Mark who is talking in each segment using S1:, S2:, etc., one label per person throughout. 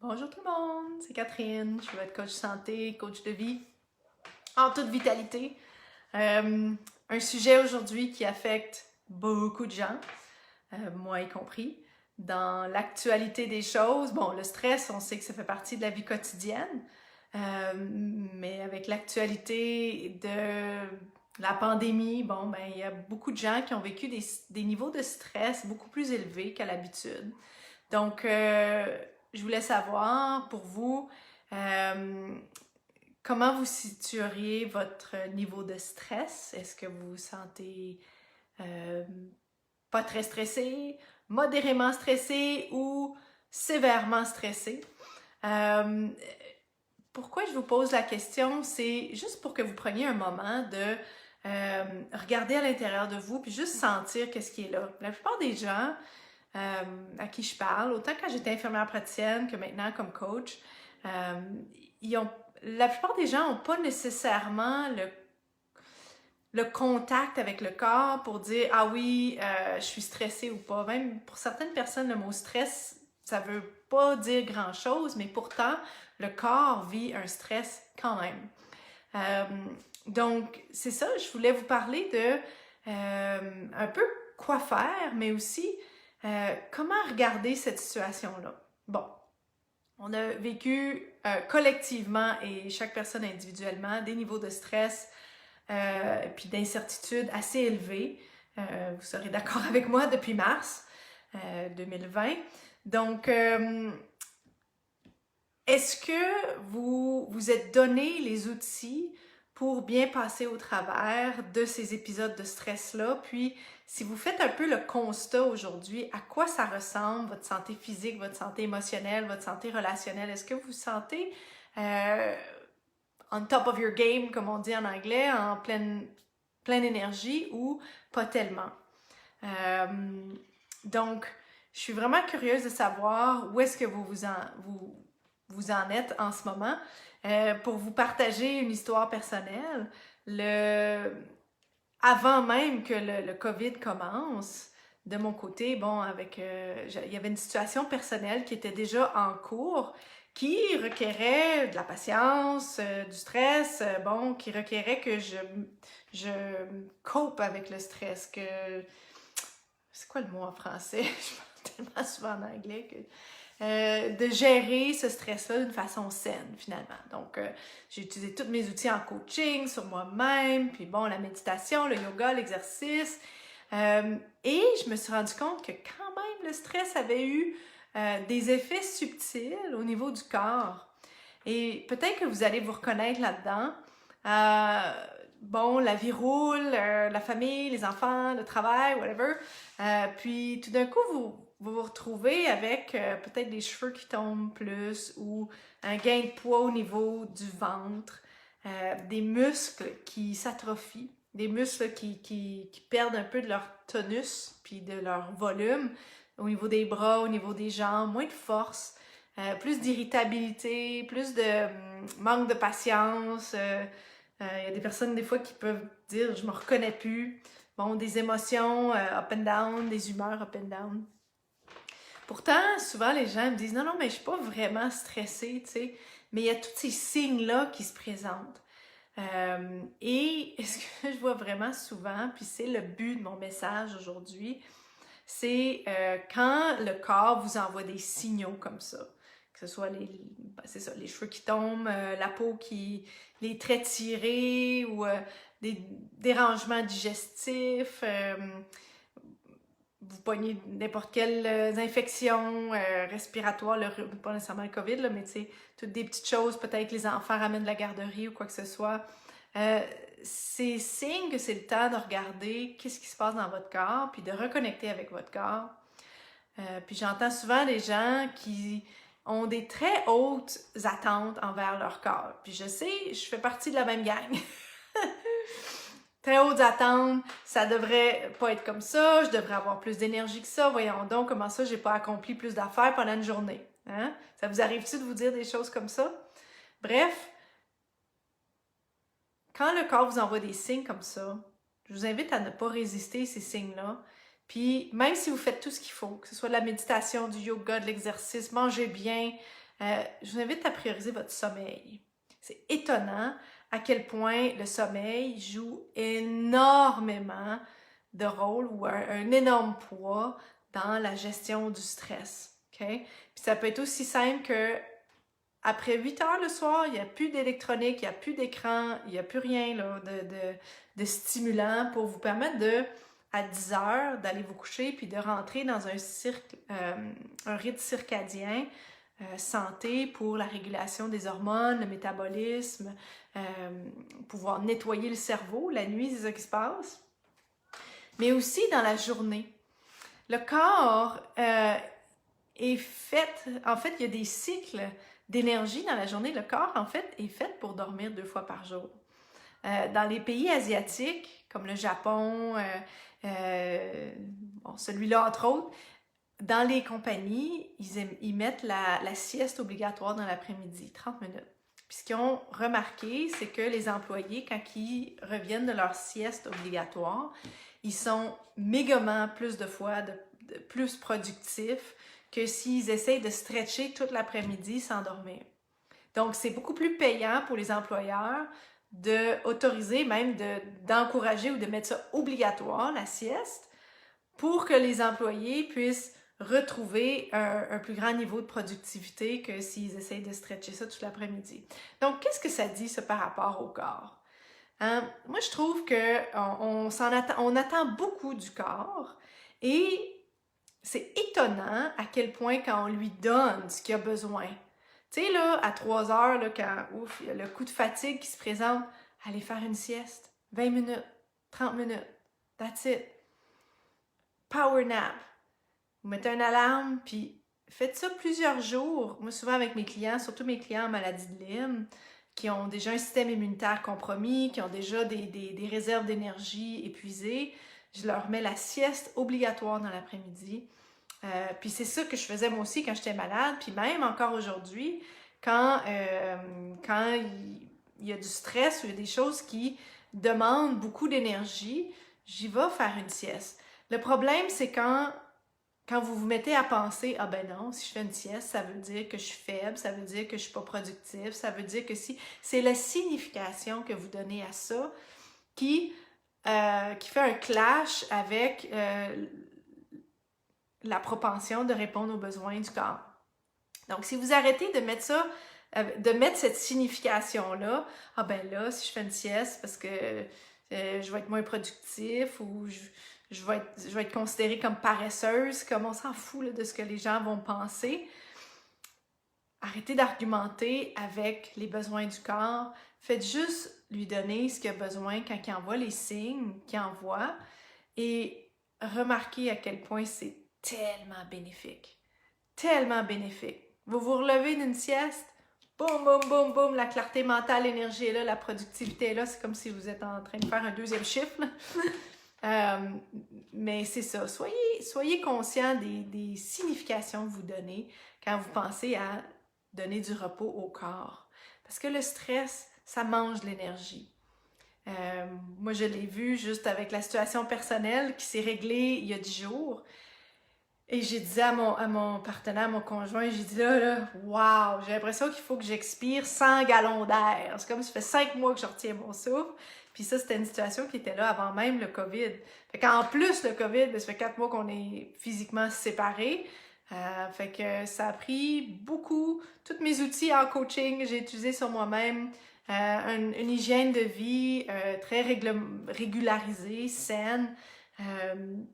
S1: Bonjour tout le monde, c'est Catherine, je suis votre coach santé, coach de vie, en toute vitalité. Un sujet aujourd'hui qui affecte beaucoup de gens, moi y compris, dans l'actualité des choses. Bon, le stress, on sait que ça fait partie de la vie quotidienne, mais avec l'actualité de la pandémie, bon, ben, il y a beaucoup de gens qui ont vécu des niveaux de stress beaucoup plus élevés qu'à l'habitude. Donc, je voulais savoir pour vous, euh, comment vous situeriez votre niveau de stress? Est-ce que vous vous sentez euh, pas très stressé, modérément stressé ou sévèrement stressé? Euh, Pourquoi je vous pose la question? C'est juste pour que vous preniez un moment de regarder à l'intérieur de vous puis juste sentir qu'est-ce qui est là. La plupart des gens à qui je parle, autant quand j'étais infirmière praticienne que maintenant comme coach, euh, la plupart des gens n'ont pas nécessairement le contact avec le corps pour dire ah oui, je suis stressée ou pas. Même pour certaines personnes, le mot stress, ça veut pas dire grand-chose, mais pourtant, le corps vit un stress quand même. Euh, donc, c'est ça, je voulais vous parler de un peu quoi faire, mais aussi comment regarder cette situation-là. Bon, on a vécu collectivement et chaque personne individuellement des niveaux de stress puis d'incertitude assez élevés. Vous serez d'accord avec moi depuis mars 2020. Donc, est-ce que vous vous êtes donné les outils pour bien passer au travers de ces épisodes de stress-là? Puis, si vous faites un peu le constat aujourd'hui, à quoi ça ressemble, votre santé physique, votre santé émotionnelle, votre santé relationnelle? Est-ce que vous vous sentez on top of your game, comme on dit en anglais, en pleine énergie ou pas tellement? Euh, donc, je suis vraiment curieuse de savoir où est-ce que vous en êtes en ce moment. Pour vous partager une histoire personnelle, avant même que le COVID commence, de mon côté, bon, il y avait une situation personnelle qui était déjà en cours, qui requérait de la patience, du stress, bon, qui requérait que je cope avec le stress, que c'est quoi le mot en français? Je parle tellement souvent en anglais que de gérer ce stress-là d'une façon saine, finalement. Donc, j'ai utilisé tous mes outils en coaching sur moi-même, puis bon, la méditation, le yoga, l'exercice. Et je me suis rendu compte que quand même, le stress avait eu des effets subtils au niveau du corps. Et peut-être que vous allez vous reconnaître là-dedans. Bon, la vie roule, la famille, les enfants, le travail, whatever. Puis tout d'un coup, vous retrouvez avec peut-être des cheveux qui tombent plus ou un gain de poids au niveau du ventre, des muscles qui s'atrophient, des muscles qui perdent un peu de leur tonus puis de leur volume au niveau des bras, au niveau des jambes, moins de force. Plus d'irritabilité, plus de manque de patience. Il y a des personnes des fois qui peuvent dire je me reconnais plus. Bon, des émotions up and down, des humeurs up and down. Pourtant, souvent les gens me disent non, non, mais je suis pas vraiment stressée, tu sais. Mais il y a tous ces signes-là qui se présentent. Et ce que je vois vraiment souvent, puis c'est le but de mon message aujourd'hui, c'est quand le corps vous envoie des signaux comme ça, que ce soit c'est ça, les cheveux qui tombent, la peau les traits tirés ou des dérangements digestifs, vous pognez n'importe quelle infection respiratoire, pas nécessairement le COVID, là, mais tu sais, toutes des petites choses, peut-être que les enfants ramènent de la garderie ou quoi que ce soit. C'est signe que c'est le temps de regarder qu'est-ce qui se passe dans votre corps, puis de reconnecter avec votre corps. Puis j'entends souvent des gens qui ont des très hautes attentes envers leur corps. Puis je sais, je fais partie de la même gang. Très hautes attentes, ça devrait pas être comme ça, je devrais avoir plus d'énergie que ça, voyons donc comment ça j'ai pas accompli plus d'affaires pendant une journée. Hein? Ça vous arrive-tu de vous dire des choses comme ça? Bref, quand le corps vous envoie des signes comme ça, je vous invite à ne pas résister à ces signes-là. Puis même si vous faites tout ce qu'il faut, que ce soit de la méditation, du yoga, de l'exercice, mangez bien, je vous invite à prioriser votre sommeil. C'est étonnant à quel point le sommeil joue énormément de rôle ou un énorme poids dans la gestion du stress. Okay? Puis ça peut être aussi simple que après 8 heures le soir, il n'y a plus d'électronique, il n'y a plus d'écran, il n'y a plus rien là, de stimulant pour vous permettre à 10 heures, d'aller vous coucher puis de rentrer dans un rythme circadien santé pour la régulation des hormones, le métabolisme, pouvoir nettoyer le cerveau. La nuit, c'est ça qui se passe. Mais aussi dans la journée. Le corps est fait... En fait, il y a des cycles d'énergie dans la journée. Le corps, en fait, est fait pour dormir 2 fois par jour. Dans les pays asiatiques, comme le Japon, celui-là entre autres, dans les compagnies, ils mettent la sieste obligatoire dans l'après-midi, 30 minutes. Puis ce qu'ils ont remarqué, c'est que les employés, quand ils reviennent de leur sieste obligatoire, ils sont mégamment plus de fois plus productifs que s'ils essayent de stretcher toute l'après-midi sans dormir. Donc, c'est beaucoup plus payant pour les employeurs d'autoriser, même d'encourager ou de mettre ça obligatoire, la sieste, pour que les employés puissent retrouver un plus grand niveau de productivité que s'ils essayent de stretcher ça toute l'après-midi. Donc, qu'est-ce que ça dit, ça, par rapport au corps? Moi, je trouve qu'on attend beaucoup du corps et c'est étonnant à quel point quand on lui donne ce qu'il a besoin. Tu sais, là, à 3 heures, là, quand il y a le coup de fatigue qui se présente, allez faire une sieste, 20 minutes, 30 minutes, that's it. Power nap. Vous mettez une alarme, puis faites ça plusieurs jours. Moi, souvent avec mes clients, surtout mes clients en maladie de Lyme, qui ont déjà un système immunitaire compromis, qui ont déjà des réserves d'énergie épuisées, je leur mets la sieste obligatoire dans l'après-midi. Puis c'est ça que je faisais moi aussi quand j'étais malade, puis même encore aujourd'hui, quand il y a du stress ou il y a des choses qui demandent beaucoup d'énergie, j'y vais faire une sieste. Le problème, c'est quand vous vous mettez à penser « Ah ben non, si je fais une sieste, ça veut dire que je suis faible, ça veut dire que je suis pas productif, ça veut dire que si... » C'est la signification que vous donnez à ça qui fait un clash avec la propension de répondre aux besoins du corps. Donc, si vous arrêtez de mettre ça, de mettre cette signification-là, « Ah ben là, si je fais une sieste, parce que je vais être moins productif ou je vais être considérée comme paresseuse, comme on s'en fout là, de ce que les gens vont penser. » Arrêtez d'argumenter avec les besoins du corps. Faites juste lui donner ce qu'il a besoin quand il envoie les signes qu'il envoie et remarquez à quel point c'est tellement bénéfique. Tellement bénéfique. Vous vous relevez d'une sieste, boum, boum, boum, boum, la clarté mentale, l'énergie est là, la productivité est là. C'est comme si vous êtes en train de faire un 2e chiffre. Mais c'est ça, soyez conscient des significations que vous donnez quand vous pensez à donner du repos au corps. Parce que le stress, ça mange de l'énergie. Moi, je l'ai vu juste avec la situation personnelle qui s'est réglée il y a 10 jours. Et j'ai dit à mon partenaire, à mon conjoint, j'ai dit là, wow, j'ai l'impression qu'il faut que j'expire 100 gallons d'air. C'est comme ça fait 5 mois que je retiens mon souffle. Puis ça, c'était une situation qui était là avant même le COVID. Fait qu'en plus, le COVID, ça fait 4 mois qu'on est physiquement séparés. Fait que ça a pris beaucoup. Tous mes outils en coaching, j'ai utilisé sur moi-même. Une hygiène de vie très régularisée, saine.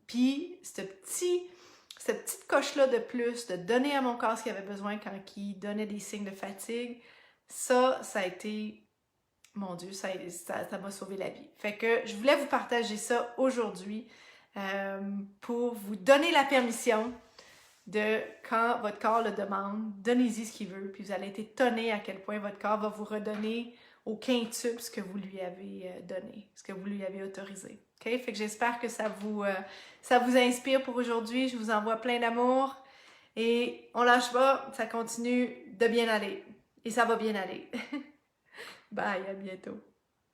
S1: Puis cette petite coche-là de plus, de donner à mon corps ce qu'il avait besoin quand il donnait des signes de fatigue, ça a été, mon Dieu, ça m'a sauvé la vie. Fait que je voulais vous partager ça aujourd'hui pour vous donner la permission de, quand votre corps le demande, donnez-y ce qu'il veut, puis vous allez être étonné à quel point votre corps va vous redonner au quintuple ce que vous lui avez donné, ce que vous lui avez autorisé. Okay? Fait que j'espère que ça vous inspire pour aujourd'hui. Je vous envoie plein d'amour et on lâche pas, ça continue de bien aller et ça va bien aller. Bye, à bientôt.